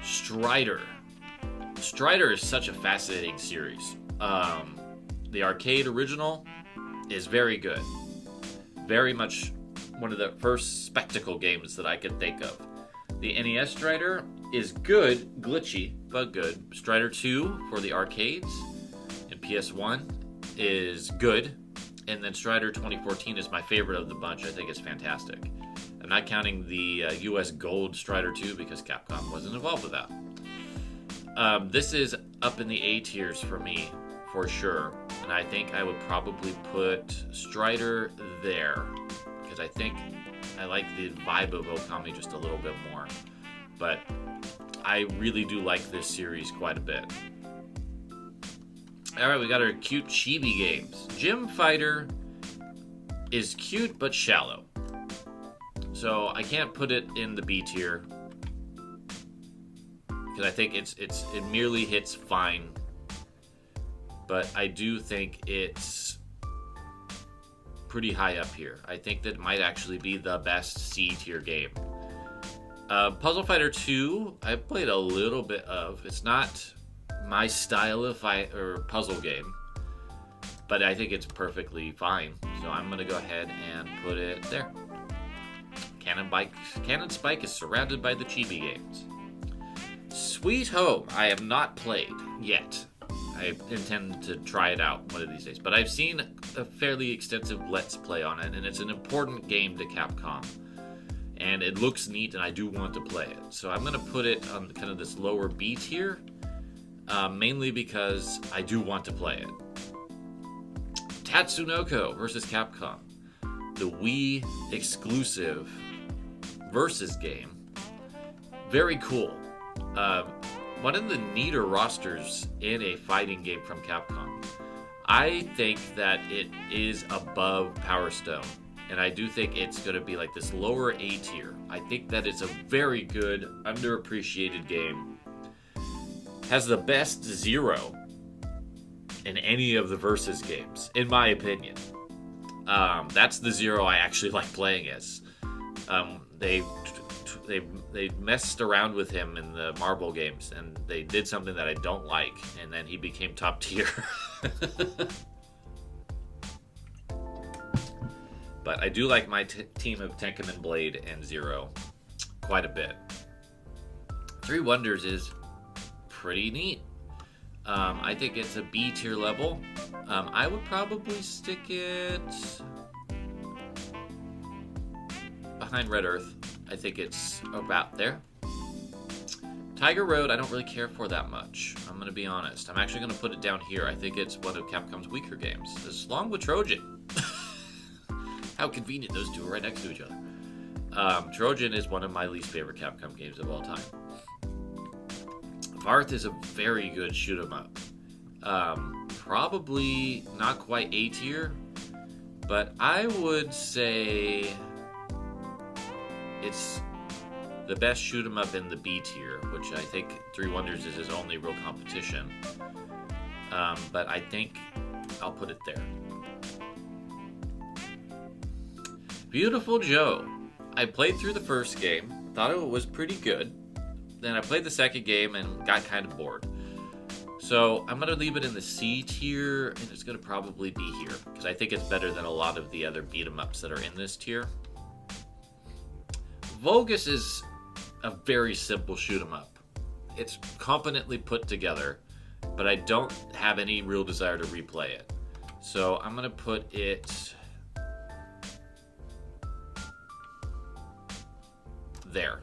Strider. Strider is such a fascinating series. The arcade original is very good. Very much one of the first spectacle games that I could think of. The NES Strider is good, glitchy, but good. Strider 2 for the arcades and PS1 is good. And then Strider 2014 is my favorite of the bunch. I think it's fantastic. I'm not counting the US Gold Strider 2 because Capcom wasn't involved with that. This is up in the A tiers for me, for sure. And I think I would probably put Strider there, because I think I like the vibe of Okami just a little bit more. But I really do like this series quite a bit. Alright, we got our cute chibi games. Gym Fighter is cute but shallow. So I can't put it in the B tier, because I think it merely hits fine but I do think it's pretty high up here. I think that it might actually be the best C tier game. Puzzle Fighter 2, I played a little bit of. It's not my style of puzzle game, but I think it's perfectly fine. So I'm going to go ahead and put it there. Cannon Spike is surrounded by the chibi games. Sweet Home, I have not played yet. I intend to try it out one of these days, but I've seen a fairly extensive Let's Play on it, and it's an important game to Capcom. And it looks neat, and I do want to play it. So I'm going to put it on kind of this lower B tier, mainly because I do want to play it. Tatsunoko versus Capcom, the Wii exclusive versus game. Very cool. One of the neater rosters in a fighting game from Capcom. I think that it is above Power Stone, and I do think it's going to be like this lower A tier. I think that it's a very good, underappreciated game. Has the best Zero in any of the Versus games, in my opinion. That's the Zero I actually like playing as. They messed around with him in the Marble games, and they did something that I don't like, and then he became top tier. But I do like my team of Tenkaman Blade and Zero quite a bit. Three Wonders is pretty neat. I think it's a B tier level. I would probably stick it behind Red Earth. I think it's about there. Tiger Road, I don't really care for that much. I'm going to be honest. I'm actually going to put it down here. I think it's one of Capcom's weaker games. It's along with Trojan. How convenient those two are right next to each other. Trojan is one of my least favorite Capcom games of all time. Varth is a very good shoot 'em up. Probably not quite A tier, but I would say it's the best shoot 'em up in the B tier, which I think Three Wonders is his only real competition. But I think I'll put it there. Beautiful Joe. I played through the first game, thought it was pretty good. Then I played the second game and got kind of bored. So I'm going to leave it in the C tier, and it's going to probably be here, because I think it's better than a lot of the other beat-em-ups that are in this tier. Vogus is a very simple shoot 'em up. It's competently put together, but I don't have any real desire to replay it. So I'm going to put it there.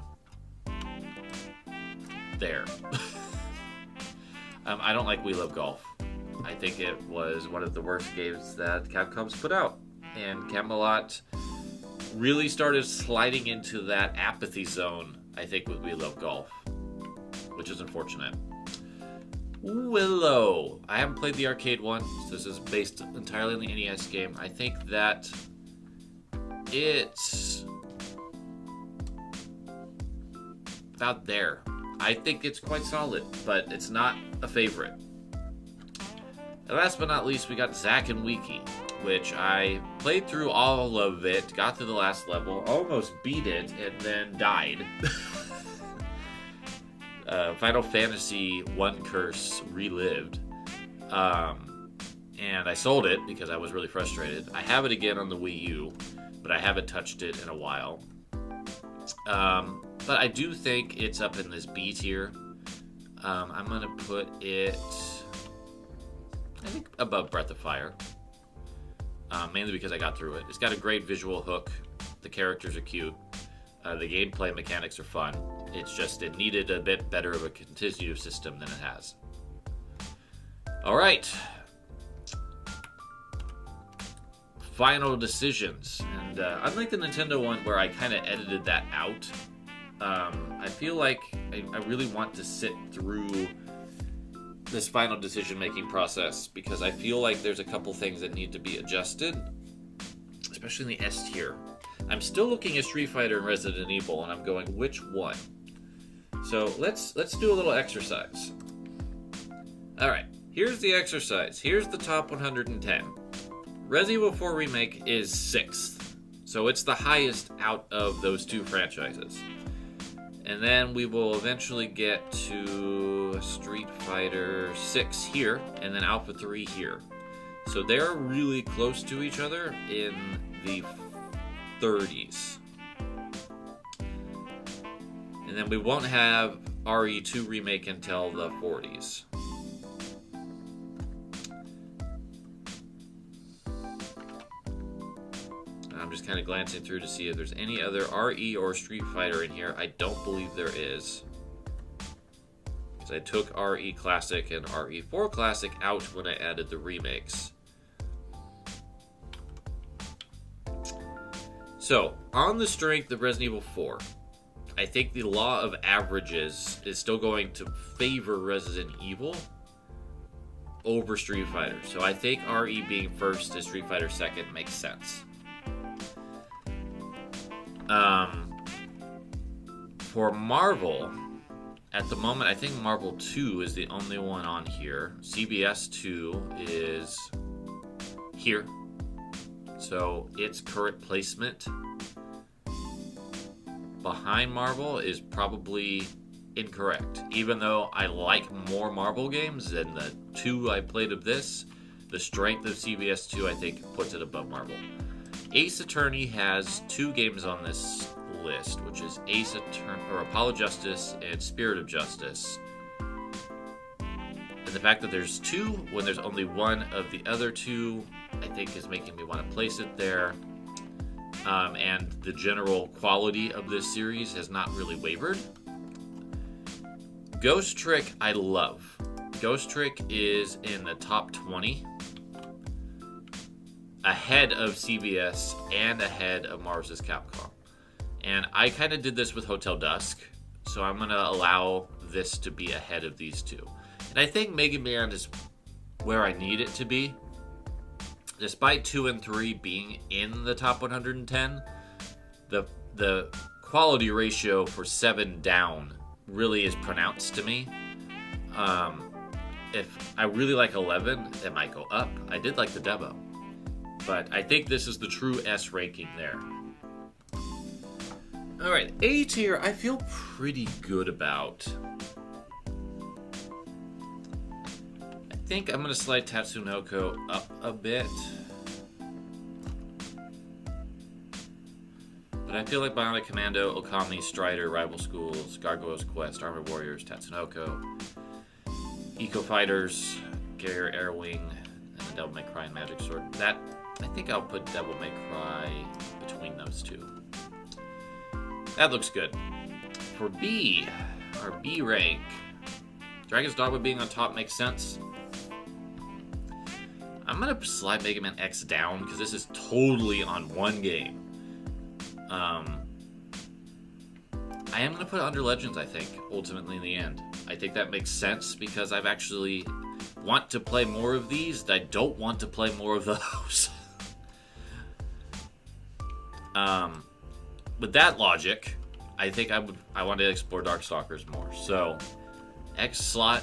There. I don't like We Love Golf. I think it was one of the worst games that Capcom's put out. And Camelot really started sliding into that apathy zone, I think, with We Love Golf, which is unfortunate. Willow. I haven't played the arcade one, so this is based entirely on the NES game. I think that it's about there. I think it's quite solid, but it's not a favorite. And last but not least, we got Zack and Wiki, which I played through all of it, got to the last level, almost beat it, and then died. Final Fantasy 1 Curse Relived. And I sold it because I was really frustrated. I have it again on the Wii U, but I haven't touched it in a while. But I do think it's up in this B tier. I'm going to put it, I think, above Breath of Fire. Mainly because I got through it. It's got a great visual hook. The characters are cute. The gameplay mechanics are fun. It's just it needed a bit better of a continuous system than it has. Alright. Final decisions. And unlike the Nintendo one where I kind of edited that out, I feel like I really want to sit through this final decision-making process because I feel like there's a couple things that need to be adjusted, especially in the S tier. I'm still looking at Street Fighter and Resident Evil, and I'm going, which one? So let's do a little exercise. All right, Here's the exercise. Here's the top 110. Resident Evil 4 Remake is 6th. So it's the highest out of those two franchises. And then we will eventually get to Street Fighter 6 here, and then Alpha 3 here. So they're really close to each other in the 30s. And then we won't have RE2 Remake until the 40s. I'm just kind of glancing through to see if there's any other RE or Street Fighter in here. I don't believe there is. Because I took RE Classic and RE4 Classic out when I added the remakes. So, on the strength of Resident Evil 4, I think the law of averages is still going to favor Resident Evil over Street Fighter. So I think RE being first and Street Fighter second makes sense. For Marvel, at the moment, I think Marvel 2 is the only one on here. CBS 2 is here. So its current placement behind Marvel is probably incorrect. Even though I like more Marvel games than the two I played of this, the strength of CBS 2 I think puts it above Marvel. Ace Attorney has 2 games on this list, which is Ace Attorney, or Apollo Justice and Spirit of Justice. And the fact that there's 2 when there's only one of the other 2, I think is making me want to place it there. And the general quality of this series has not really wavered. Ghost Trick I love. Ghost Trick is in the top 20. Ahead of CBS and ahead of Marvel vs. Capcom. And I kind of did this with Hotel Dusk, so I'm going to allow this to be ahead of these 2. And I think Mega Man is where I need it to be. Despite 2 and 3 being in the top 110, the quality ratio for 7 down really is pronounced to me. If I really like 11, it might go up. I did like the demo. But I think this is the true S ranking there. Alright, A tier I feel pretty good about. I think I'm going to slide Tatsunoko up a bit. But I feel like Bionic Commando, Okami, Strider, Rival Schools, Gargoyle's Quest, Armored Warriors, Tatsunoko, Eco Fighters, Carrier Air Wing, and the Devil May Cry and Magic Sword. That, I think I'll put Devil May Cry between those 2. That looks good. For B, our B rank, Dragon's Dogma being on top makes sense. I'm going to slide Mega Man X down because this is totally on one game. I am going to put it under Legends, I think, ultimately in the end. I think that makes sense because I've actually want to play more of these. I don't want to play more of those. With that logic, I think I want to explore Darkstalkers more. So X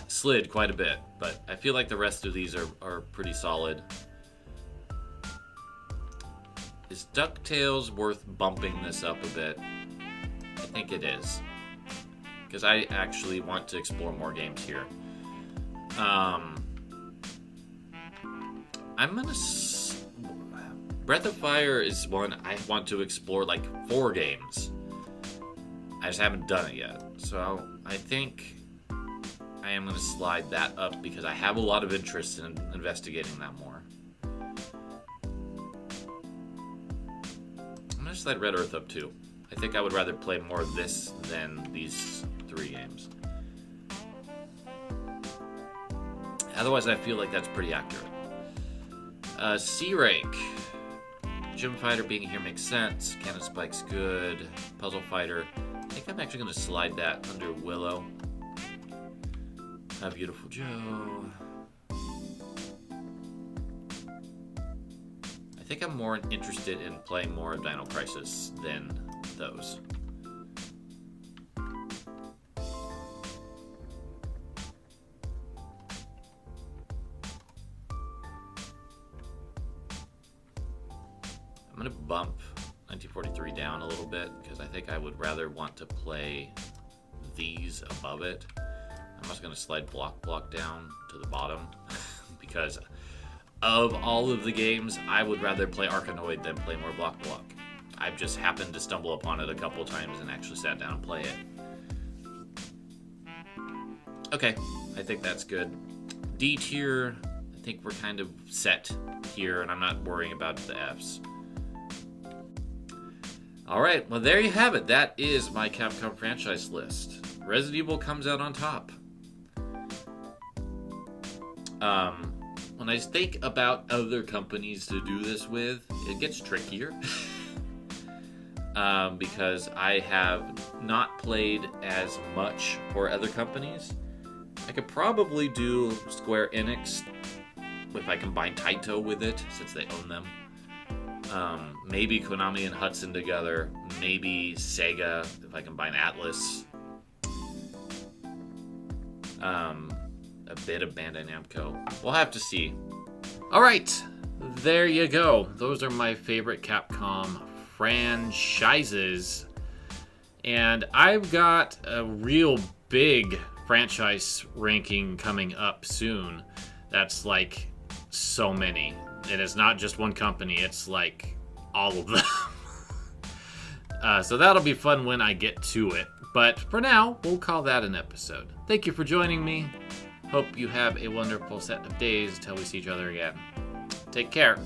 slid quite a bit, but I feel like the rest of these are pretty solid. Is DuckTales worth bumping this up a bit? I think it is. Because I actually want to explore more games here. I'm gonna... Breath of Fire is one I want to explore like 4 games. I just haven't done it yet. So I think I am going to slide that up because I have a lot of interest in investigating that more. I'm going to slide Red Earth up too. I think I would rather play more of this than these 3 games. Otherwise, I feel like that's pretty accurate. C rank. Gym Fighter being here makes sense. Cannon Spike's good. Puzzle Fighter. I think I'm actually going to slide that under Willow. Beautiful Joe. I think I'm more interested in playing more of Dino Crisis than those. going to bump 1943 down a little bit because I think I would rather want to play these above it. I'm just going to slide block down to the bottom because of all of the games, I would rather play Arkanoid than play more block. I've just happened to stumble upon it a couple times and actually sat down and play it. Okay, I think that's good. D tier, I think we're kind of set here, and I'm not worrying about the Fs. Alright, well there you have it. That is my Capcom franchise list. Resident Evil comes out on top. When I think about other companies to do this with, it gets trickier. Because I have not played as much for other companies. I could probably do Square Enix if I combine Taito with it, since they own them. Maybe Konami and Hudson together. Maybe Sega if I combine Atlas. A bit of Bandai Namco. We'll have to see. Alright, there you go. Those are my favorite Capcom franchises. And I've got a real big franchise ranking coming up soon. That's like so many. And it's not just one company, it's like all of them. So that'll be fun when I get to it. But for now, we'll call that an episode. Thank you for joining me. Hope you have a wonderful set of days till we see each other again. Take care.